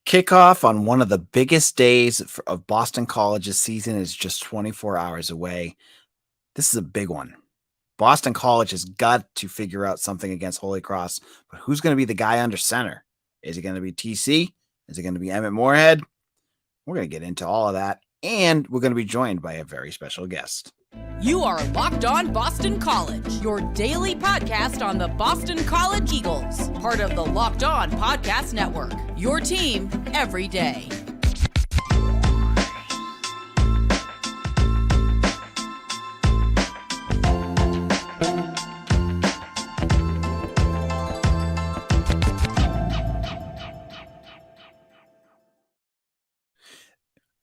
Kickoff on one of the biggest days of Boston College's season is just 24 hours away. This is a big one. Boston College has got to figure out something against Holy Cross, but who's going to be the guy under center? Is it going to be TC? Is it going to be Emmett Moorhead? We're going to get into all of that, and we're going to be joined by a very special guest. You are Locked On Boston College, your daily podcast on the Boston College Eagles, part of the Locked On Podcast Network, your team every day.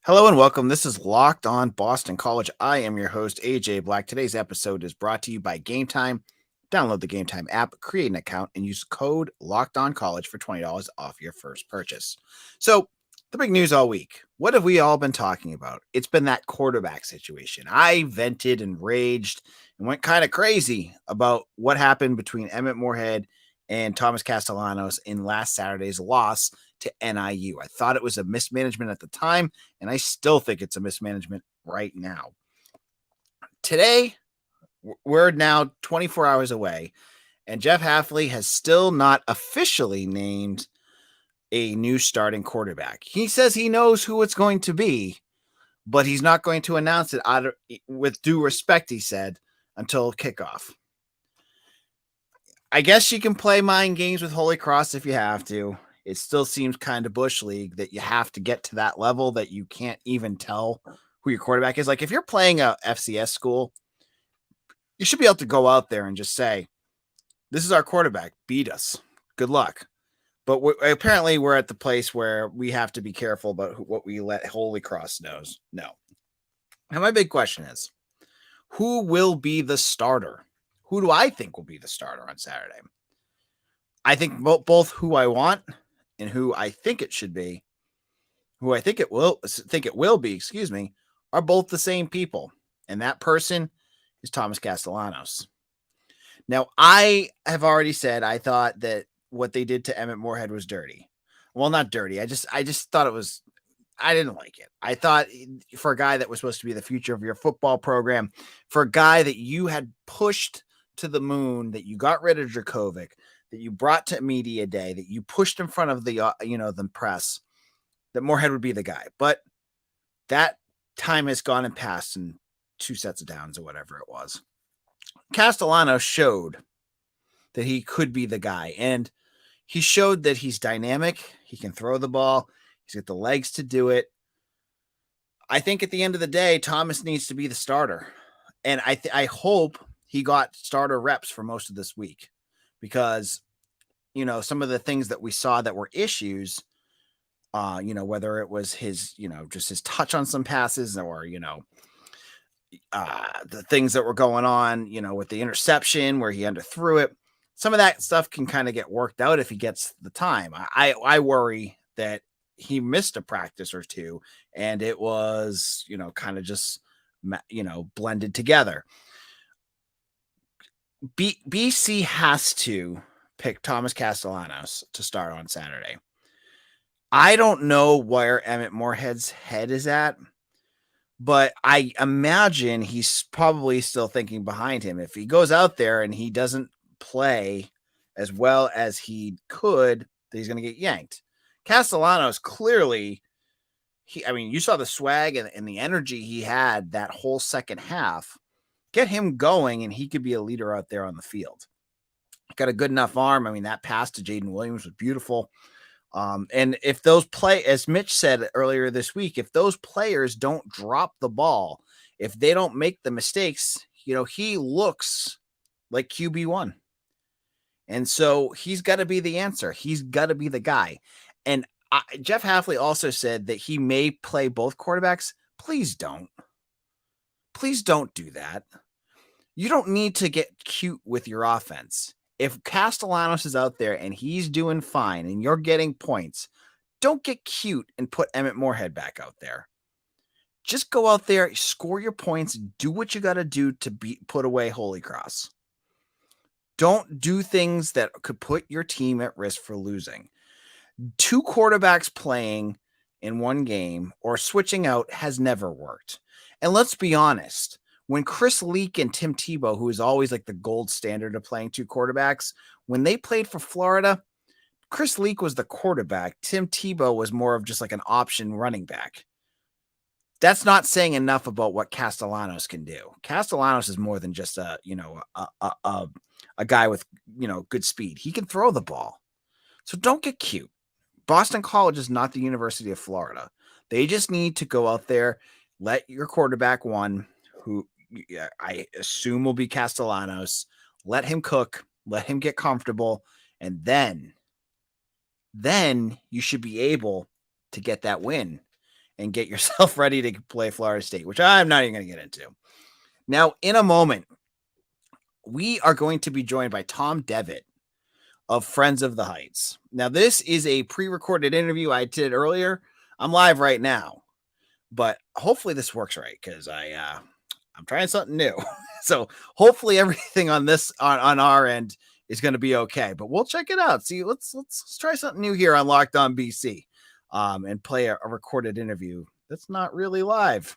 Hello and welcome. This is Locked On Boston College. I am your host, AJ Black. Today's episode is brought to you by Gametime. Download the Gametime app, create an account, and use code LOCKEDONCollege for $20 off your first purchase. So, the big news all week. What have we all been talking about? It's been that quarterback situation. I vented and raged and went kind of crazy about what happened between Emmett Moorhead and Thomas Castellanos in last Saturday's loss to NIU. I thought it was a mismanagement at the time, and I still think it's a mismanagement right now. Today, we're now 24 hours away, and Jeff Hafley has still not officially named a new starting quarterback. He says he knows who it's going to be, but he's not going to announce it with due respect, he said, until kickoff. I guess you can play mind games with Holy Cross if you have to. It still seems kind of Bush League that you have to get to that level that you can't even tell who your quarterback is. Like if you're playing a FCS school, you should be able to go out there and just say, this is our quarterback, beat us. Good luck. But apparently we're at the place where we have to be careful about what we let Holy Cross know. Now, my big question is, who will be the starter? Who do I think will be the starter on Saturday? I think both who I want and who I think it should be, who I think it will be, are both the same people. And that person is Thomas Castellanos. Now, I have already said I thought that what they did to Emmett Moorhead was dirty. Well, not dirty. I just thought it was, I didn't like it. I thought for a guy that was supposed to be the future of your football program, for a guy that you had pushed to the moon, that you got rid of Dracovic, that you brought to media day, that you pushed in front of the, the press, that Moorhead would be the guy. But that time has gone and passed in 2 sets of downs or whatever it was. Castellanos showed that he could be the guy. And he showed that he's dynamic. He can throw the ball. He's got the legs to do it. I think at the end of the day, Thomas needs to be the starter. And I hope he got starter reps for most of this week. Because, some of the things that we saw that were issues, whether it was his, just his touch on some passes or, the things that were going on, with the interception where he underthrew it, some of that stuff can kind of get worked out if he gets the time. I worry that he missed a practice or two and it was, kind of just, blended together. BC has to pick Thomas Castellanos to start on Saturday. I don't know where Emmett Moorhead's head is at, but I imagine he's probably still thinking behind him. If he goes out there and he doesn't play as well as he could, that he's going to get yanked. Castellanos clearly, you saw the swag and the energy he had that whole second half. Get him going, and he could be a leader out there on the field. Got a good enough arm. That pass to Jaden Williams was beautiful. And if those as Mitch said earlier this week, if those players don't drop the ball, if they don't make the mistakes, he looks like QB1. And so he's got to be the answer. He's got to be the guy. And Jeff Hafley also said that he may play both quarterbacks. Please don't. Please don't do that. You don't need to get cute with your offense. If Castellanos is out there and he's doing fine and you're getting points, don't get cute and put Emmett Moorhead back out there. Just go out there, score your points, do what you got to do to put away Holy Cross. Don't do things that could put your team at risk for losing. Two quarterbacks playing in one game or switching out has never worked. And let's be honest, when Chris Leak and Tim Tebow, who is always like the gold standard of playing two quarterbacks, when they played for Florida, Chris Leak was the quarterback. Tim Tebow was more of just like an option running back. That's not saying enough about what Castellanos can do. Castellanos is more than just a guy with, good speed. He can throw the ball. So don't get cute. Boston College is not the University of Florida. They just need to go out there, let your quarterback one, who I assume will be Castellanos, let him cook, let him get comfortable, and then you should be able to get that win and get yourself ready to play Florida State, which I'm not even going to get into. Now, in a moment, we are going to be joined by Tom Devitt of Friends of the Heights. Now, this is a pre-recorded interview I did earlier. I'm live right now, but hopefully this works right because I'm trying something new. So hopefully everything on this on our end is going to be okay, but we'll check it out. See, let's try something new here on Locked On BC, and play a recorded interview that's not really live.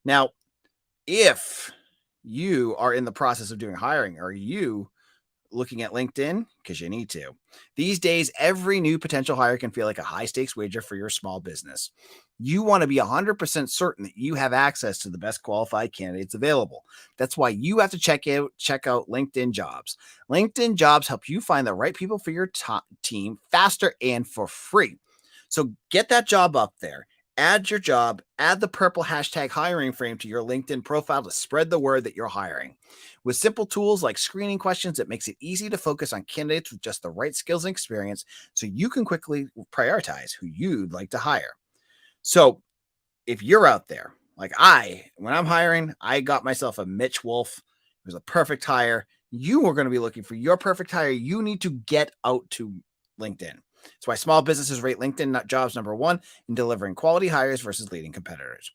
Now, if you are in the process of doing hiring, are you looking at LinkedIn? Because you need to. These days, every new potential hire can feel like a high stakes wager for your small business. You want to be 100% certain that you have access to the best qualified candidates available. That's why you have to check out LinkedIn Jobs. LinkedIn Jobs help you find the right people for your team faster and for free. So get that job up there. Add your job, add the purple hashtag hiring frame to your LinkedIn profile to spread the word that you're hiring. With simple tools like screening questions, it makes it easy to focus on candidates with just the right skills and experience so you can quickly prioritize who you'd like to hire. So if you're out there, like when I'm hiring, I got myself a Mitch Wolf. It was a perfect hire. You are going to be looking for your perfect hire. You need to get out to LinkedIn. That's why small businesses rate LinkedIn Jobs number one in delivering quality hires versus leading competitors.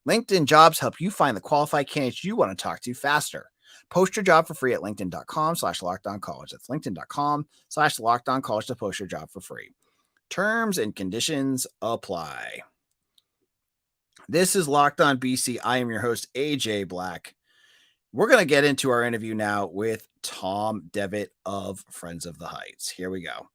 LinkedIn Jobs help you find the qualified candidates you want to talk to faster. Post your job for free at linkedin.com/lockedoncollege. That's linkedin.com/lockedoncollege to post your job for free. Terms and conditions apply. This is Locked On BC. I am your host, AJ Black. We're going to get into our interview now with Tom Devitt of Friends of the Heights. Here we go.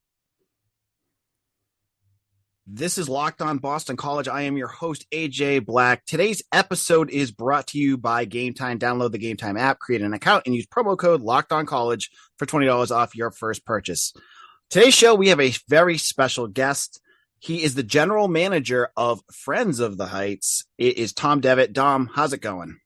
This is Locked On Boston College. I am your host, AJ Black. Today's episode is brought to you by Gametime. Download the Gametime app, create an account, and use promo code Locked On College for $20 off your first purchase. Today's show, we have a very special guest. He is the general manager of Friends of the Heights. It is Tom Devitt. Dom, how's it going?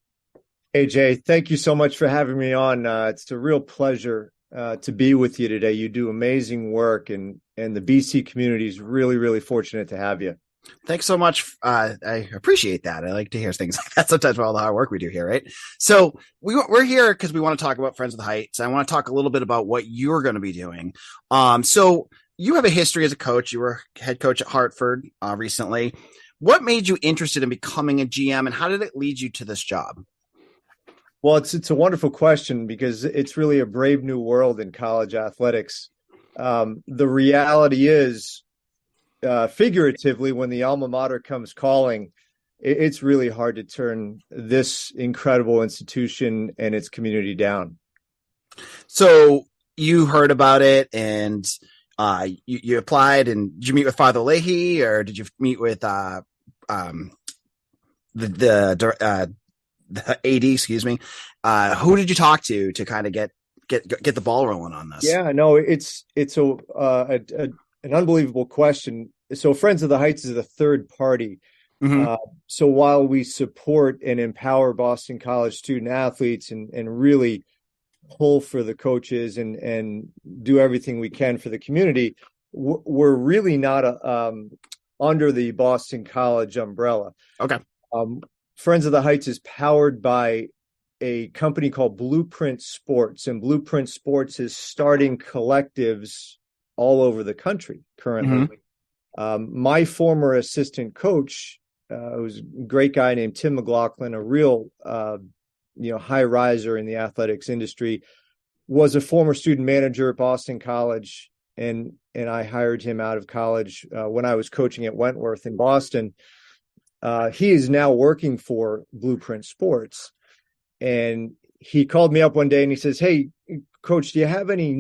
AJ, thank you so much for having me on. It's a real pleasure to be with you today. You do amazing work, and the BC community is really, really fortunate to have you. Thanks so much. I appreciate that. I like to hear things like that sometimes about all the hard work we do here, right? So we're here because we want to talk about Friends of the Heights. I want to talk a little bit about what you're going to be doing. So you have a history as a coach. You were head coach at Hartford recently. What made you interested in becoming a GM, and how did it lead you to this job? Well, it's a wonderful question because it's really a brave new world in college athletics. The reality is, figuratively, when the alma mater comes calling, it's really hard to turn this incredible institution and its community down. So you heard about it and you applied, and did you meet with Father Leahy, or did you meet with the AD, excuse me? Who did you talk to kind of get the ball rolling on this? Yeah, no, it's an unbelievable question. So Friends of the Heights is a third party. Mm-hmm. So while we support and empower Boston College student athletes and really pull for the coaches and do everything we can for the community, we're really not under the Boston College umbrella. Okay. Friends of the Heights is powered by a company called Blueprint Sports, and Blueprint Sports is starting collectives all over the country currently. Mm-hmm. My former assistant coach, who's a great guy named Tim McLaughlin, a real high riser in the athletics industry, was a former student manager at Boston College. and I hired him out of college when I was coaching at Wentworth in Boston. He is now working for Blueprint Sports, and he called me up one day and he says, "Hey, Coach, do you have any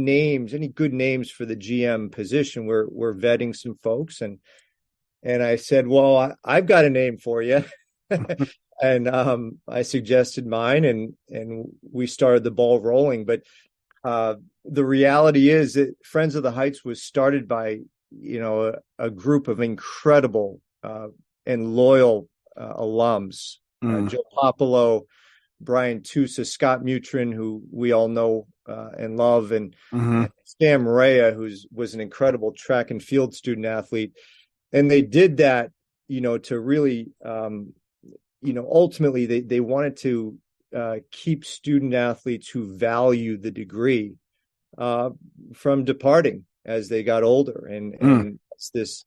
good names for the GM position? We're vetting some folks." And I said, "Well, I've got a name for you." And I suggested mine, and we started the ball rolling. But the reality is that Friends of the Heights was started by, a group of incredible and loyal alums. Joe Popolo, Brian Tusa, Scott Mutrin, who we all know and love, and Sam Rea, who was an incredible track and field student athlete. And they did that, to really, ultimately they wanted to keep student athletes who value the degree from departing as they got older. And this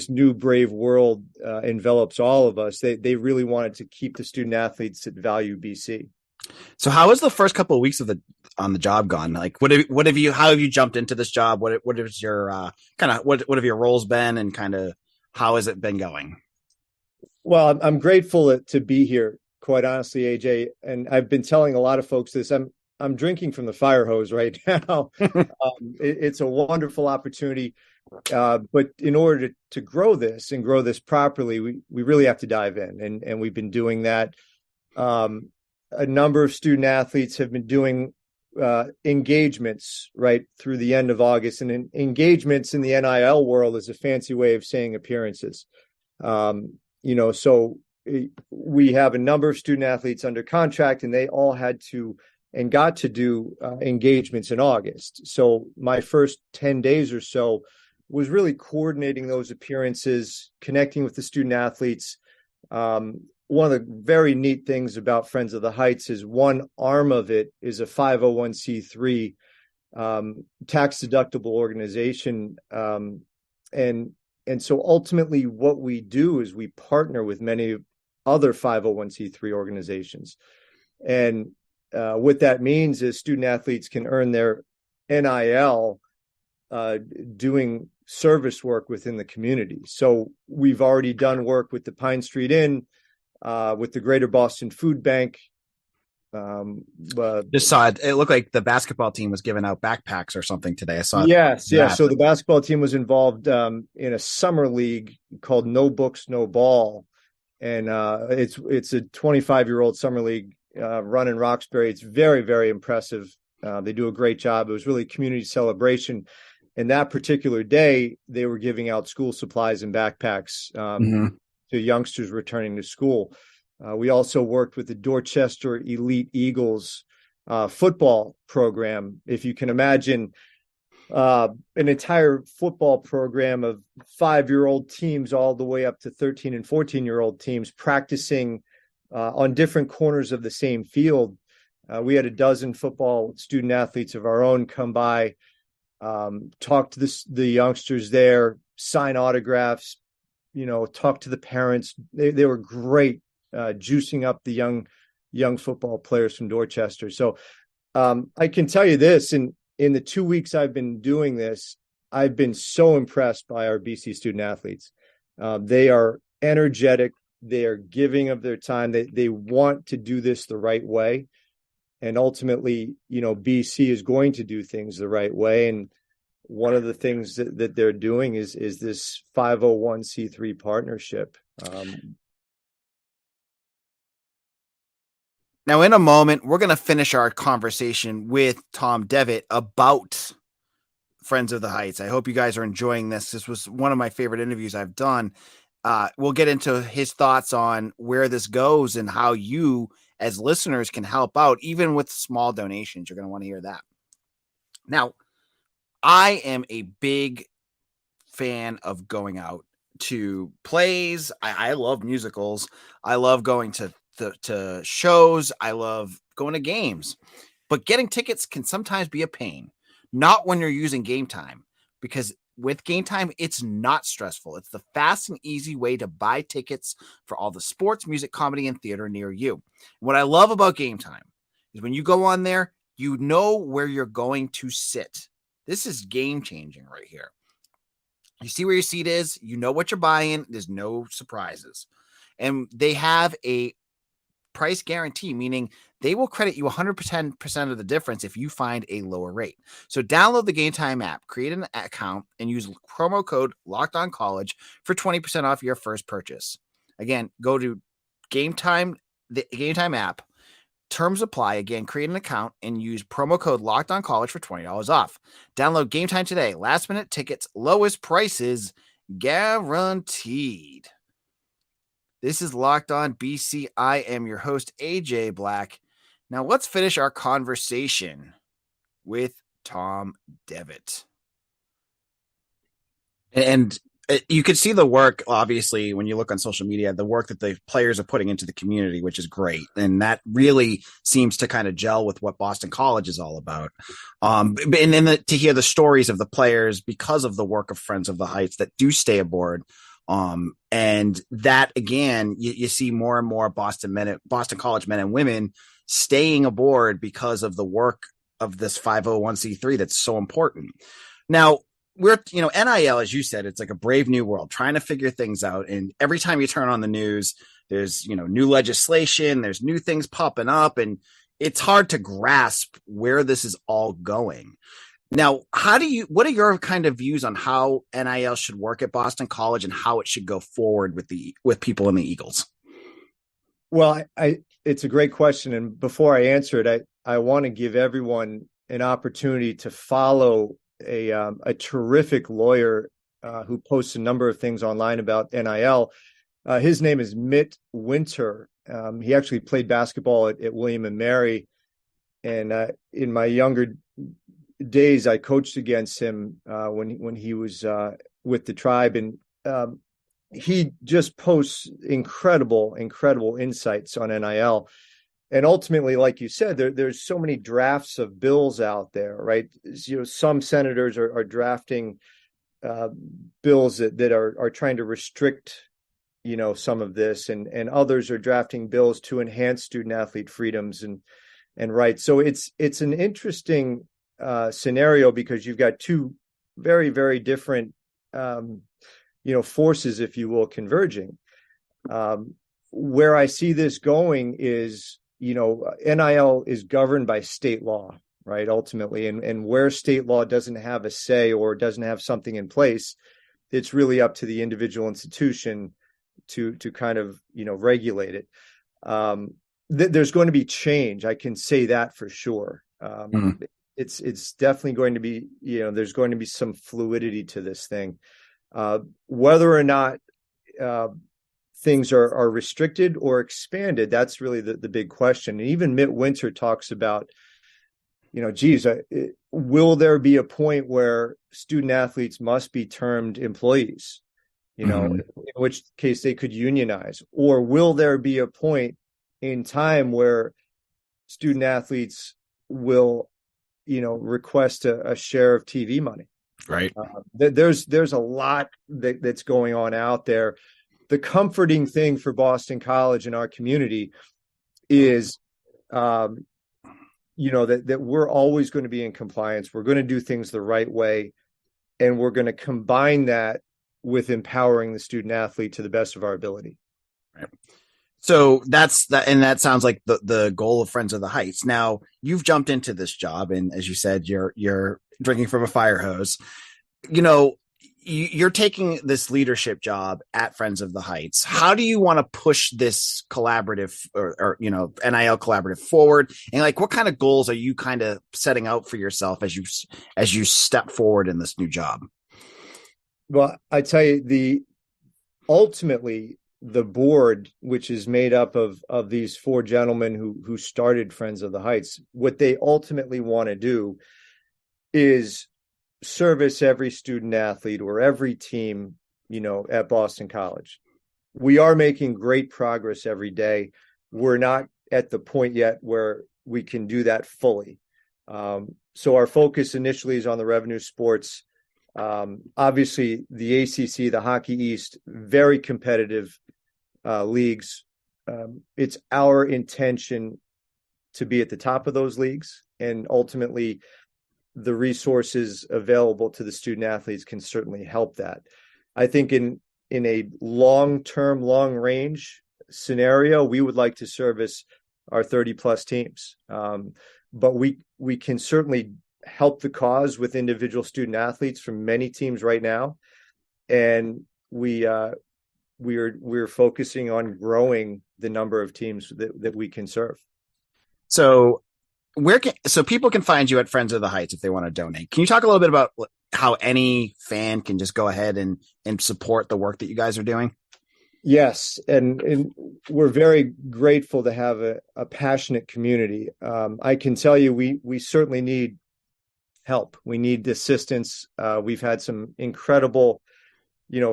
new brave world envelops all of us. They really wanted to keep the student athletes that value BC. So how has the first couple of weeks on the job gone? Like, how have you jumped into this job? What is your what have your roles been, and kind of how has it been going? Well, I'm grateful to be here, quite honestly, AJ. And I've been telling a lot of folks this. I'm drinking from the fire hose right now. It's a wonderful opportunity. But in order to grow this and grow this properly, we really have to dive in. And we've been doing that. A number of student athletes have been doing engagements right through the end of August. And engagements in the NIL world is a fancy way of saying appearances. So we have a number of student athletes under contract, and they all had to and got to do engagements in August. So my first 10 days or so was really coordinating those appearances, connecting with the student athletes. One of the very neat things about Friends of the Heights is one arm of it is a 501c3 tax-deductible organization. And so ultimately what we do is we partner with many other 501c3 organizations. And what that means is student athletes can earn their NIL doing service work within the community. So we've already done work with the Pine Street Inn, with the Greater Boston Food Bank. Just saw it. It looked like the basketball team was giving out backpacks or something today. I saw. Yes. So the basketball team was involved in a summer league called No Books, No Ball, and it's a 25-year-old summer league run in Roxbury. It's very, very impressive. They do a great job. It was really a community celebration. And that particular day, they were giving out school supplies and backpacks to youngsters returning to school. We also worked with the Dorchester Elite Eagles football program. If you can imagine an entire football program of 5-year-old teams all the way up to 13 and 14-year-old teams practicing on different corners of the same field. We had a dozen football student athletes of our own come by, talk to the youngsters there, sign autographs, talk to the parents. They were great, juicing up the young football players from Dorchester. So I can tell you this, in the 2 weeks I've been doing this, I've been so impressed by our BC student athletes. They are energetic. They are giving of their time. They want to do this the right way. And ultimately, BC is going to do things the right way. And one of the things that they're doing is this 501c3 partnership. Now, in a moment, we're going to finish our conversation with Tom Devitt about Friends of the Heights. I hope you guys are enjoying this. This was one of my favorite interviews I've done. We'll get into his thoughts on where this goes and how you as listeners can help out, even with small donations. You're going to want to hear that. Now, I am a big fan of going out to plays. I love musicals. I love going to shows. I love going to games, but getting tickets can sometimes be a pain. Not when you're using Gametime, because with Gametime, it's not stressful. It's the fast and easy way to buy tickets for all the sports, music, comedy, and theater near you. What I love about Gametime is when you go on there, you know where you're going to sit. This is game changing right here. You see where your seat is, you know what you're buying, there's no surprises. And they have a price guarantee, meaning they will credit you 100% of the difference if you find a lower rate. So download the Gametime app, create an account, and use promo code LOCKEDONCollege for 20% off your first purchase. Again, go to Gametime, the Gametime app. Terms apply. Again, create an account and use promo code LOCKEDONCollege for $20 off. Download Gametime today. Last minute tickets, lowest prices guaranteed. This is Locked On BC. I am your host, AJ Black. Now let's finish our conversation with Tom Devitt. And you could see the work, obviously, when you look on social media, the work that the players are putting into the community, which is great. And that really seems to kind of gel with what Boston College is all about. And then to hear the stories of the players because of the work of Friends of the Heights that do stay aboard. And that, again, you see more and more Boston College men and women staying aboard because of the work of this 501c3 that's so important. Now, NIL, as you said, it's like a brave new world trying to figure things out. And every time you turn on the news, there's, new legislation, there's new things popping up, and it's hard to grasp where this is all going. Now, what are your kind of views on how NIL should work at Boston College and how it should go forward with people in the Eagles? Well, it's a great question. And before I answer it, I want to give everyone an opportunity to follow a terrific lawyer who posts a number of things online about NIL. His name is Mitt Winter. He actually played basketball at William and Mary. And in my younger days, I coached against him when he was with the Tribe. And he just posts incredible insights on NIL. And ultimately, like you said, there's so many drafts of bills out there, right? Some senators are drafting bills that are trying to restrict, some of this, and others are drafting bills to enhance student athlete freedoms and rights. So it's an interesting scenario because you've got two very, very different, forces, if you will, converging. Where I see this going is, NIL is governed by state law, right? Ultimately, and where state law doesn't have a say or doesn't have something in place, it's really up to the individual institution to kind of, regulate it. There's going to be change. I can say that for sure. It's definitely going to be, there's going to be some fluidity to this thing. Whether or not things are restricted or expanded, that's really the big question. And even Mitt Winter talks about, will there be a point where student athletes must be termed employees, in which case they could unionize? Or will there be a point in time where student athletes will, request a share of TV money? Right. There's a lot that's going on out there. The comforting thing for Boston College and our community is, that we're always going to be in compliance. We're going to do things the right way, and we're going to combine that with empowering the student athlete to the best of our ability. Right. So that's that, and that sounds like the goal of Friends of the Heights. Now, you've jumped into this job, and as you said, you're drinking from a fire hose. You're taking this leadership job at Friends of the Heights. How do you want to push this collaborative or NIL collaborative forward? And what kind of goals are you kind of setting out for yourself as you step forward in this new job? Well, I tell you, ultimately the board, which is made up of these four gentlemen who started Friends of the Heights, what they ultimately want to do is service every student athlete or every team, at Boston College. We are making great progress every day. We're not at the point yet where we can do that fully. So our focus initially is on the revenue sports. Obviously, the ACC, the Hockey East, very competitive leagues. It's our intention to be at the top of those leagues and ultimately the resources available to the student athletes can certainly help that. I think in a long-term, long-range scenario, we would like to service our 30 plus teams. But we can certainly help the cause with individual student athletes from many teams right now. And we're focusing on growing the number of teams that we can serve. So people can find you at Friends of the Heights if they want to donate. Can you talk a little bit about how any fan can just go ahead and support the work that you guys are doing? Yes. And we're very grateful to have a passionate community. I can tell you, we certainly need help. We need assistance. We've had some incredible,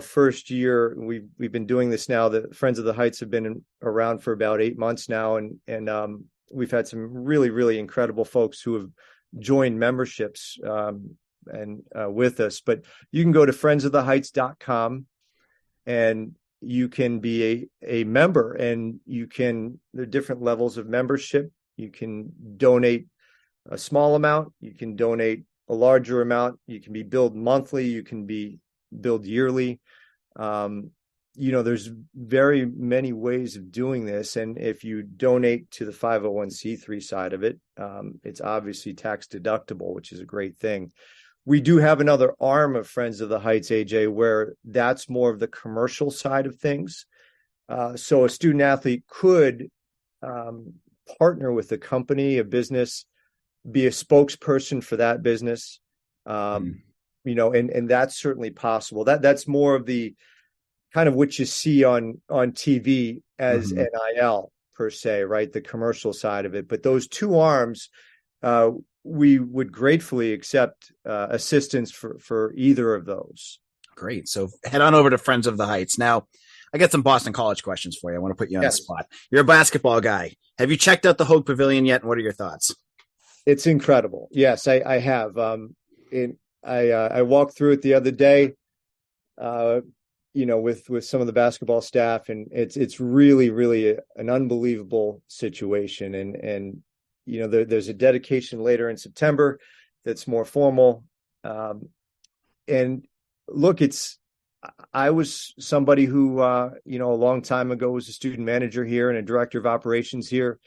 first year. We've been doing this now. The Friends of the Heights have been around for about 8 months now. And we've had some really, really incredible folks who have joined memberships with us. But you can go to friendsoftheheights.com and you can be a member, and there are different levels of membership. You can donate a small amount. You can donate a larger amount. You can be billed monthly. You can be billed yearly. There's very many ways of doing this. And if you donate to the 501c3 side of it, it's obviously tax deductible, which is a great thing. We do have another arm of Friends of the Heights, AJ, where that's more of the commercial side of things. So a student athlete could partner with a company, a business, be a spokesperson for that business. And that's certainly possible. That's more of the kind of what you see on TV as NIL per se, right? The commercial side of it. But those two arms, we would gratefully accept assistance for either of those. Great. So head on over to Friends of the Heights. Now, I got some Boston College questions for you. I want to put you on the spot. You're a basketball guy. Have you checked out the Hogue Pavilion yet? And what are your thoughts? It's incredible. Yes, I have. I walked through it the other day, with some of the basketball staff, and it's really, really an unbelievable situation. And there's a dedication later in September that's more formal. And look, I was somebody who, a long time ago was a student manager here and a director of operations here.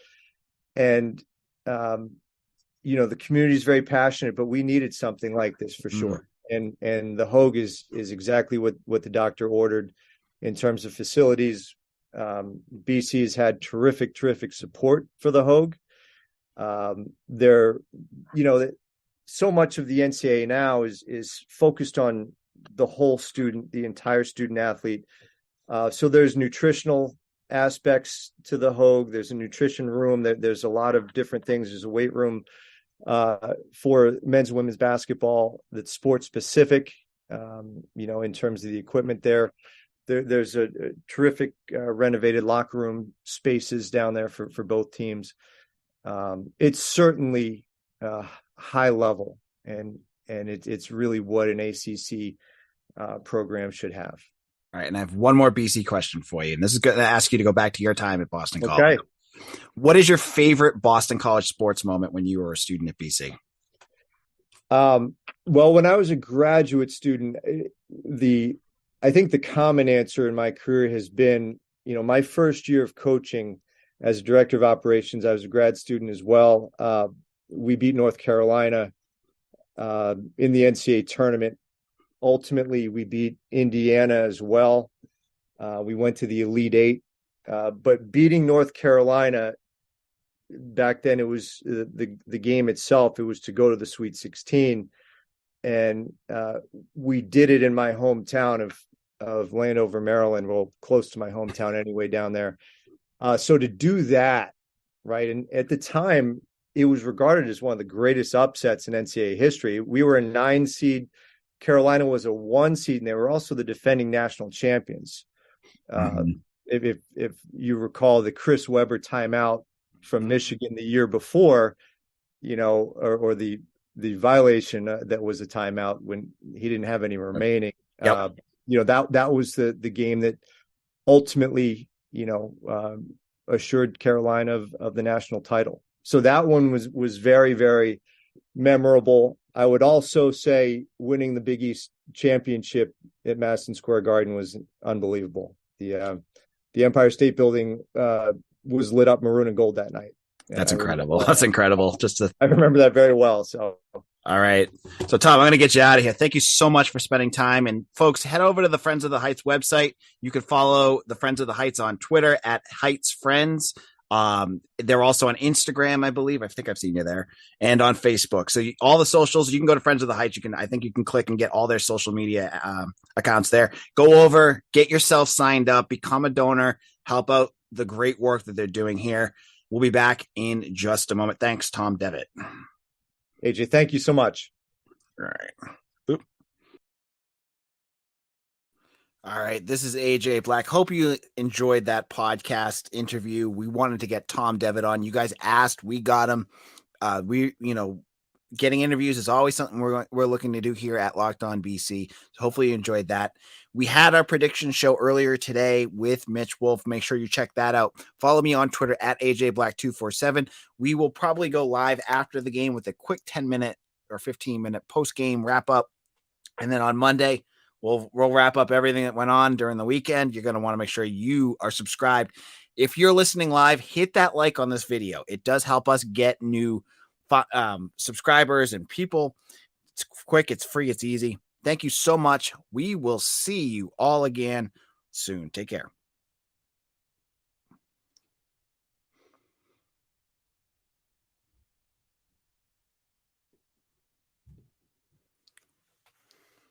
And, the community is very passionate, but we needed something like this for sure. And the Hogue is exactly what the doctor ordered in terms of facilities. BC has had terrific support for the Hogue. So much of the NCAA now is focused on the whole student, the entire student athlete. So there's nutritional aspects to the Hogue. There's a nutrition room. There's a lot of different things. There's a weight room for men's and women's basketball that's sport specific, in terms of the equipment there. There's a terrific renovated locker room spaces down there for both teams. It's certainly high level, and it's really what an ACC program should have. All right, and I have one more BC question for you, and this is going to ask you to go back to your time at Boston College. Okay. What is your favorite Boston College sports moment when you were a student at BC? Well, when I was a graduate student, I think the common answer in my career has been, my first year of coaching as director of operations. I was a grad student as well. We beat North Carolina in the NCAA tournament. Ultimately, we beat Indiana as well. We went to the Elite Eight. But beating North Carolina back then, it was the game itself. It was to go to the Sweet 16, and we did it in my hometown of Landover, Maryland. Well, close to my hometown anyway, down there. So to do that, right? And at the time, it was regarded as one of the greatest upsets in NCAA history. We were a 9 seed. Carolina was a 1 seed, and they were also the defending national champions. If you recall the Chris Webber timeout from Michigan the year before, or the violation that was a timeout when he didn't have any remaining. Yep. That was the game that ultimately, assured Carolina of the national title. So that one was very, very memorable. I would also say winning the Big East championship at Madison Square Garden was unbelievable. The Empire State Building was lit up maroon and gold that night. That's incredible. That's incredible. I remember that very well. So, all right. So, Tom, I'm going to get you out of here. Thank you so much for spending time. And folks, head over to the Friends of the Heights website. You can follow the Friends of the Heights on Twitter at Heights Friends. They're also on Instagram, I believe. I think I've seen you there, and on Facebook. So all the socials, you can go to Friends of the Heights. I think you can click and get all their social media accounts there. Go over, get yourself signed up, become a donor, help out the great work that they're doing here. We'll be back in just a moment. Thanks, Tom Devitt. AJ, thank you so much. All right. Boop. All right. This is AJ Black. Hope you enjoyed that podcast interview. We wanted to get Tom Devitt on. You guys asked, we got him. Getting interviews is always something we're looking to do here at Locked On BC. So hopefully you enjoyed that. We had our prediction show earlier today with Mitch Wolf. Make sure you check that out. Follow me on Twitter at AJBlack247. We will probably go live after the game with a quick 10-minute or 15-minute post-game wrap-up. And then on Monday, we'll wrap up everything that went on during the weekend. You're going to want to make sure you are subscribed. If you're listening live, hit that like on this video. It does help us get new subscribers and people. It's quick, it's free, it's easy. Thank you so much. We will see you all again soon. Take care.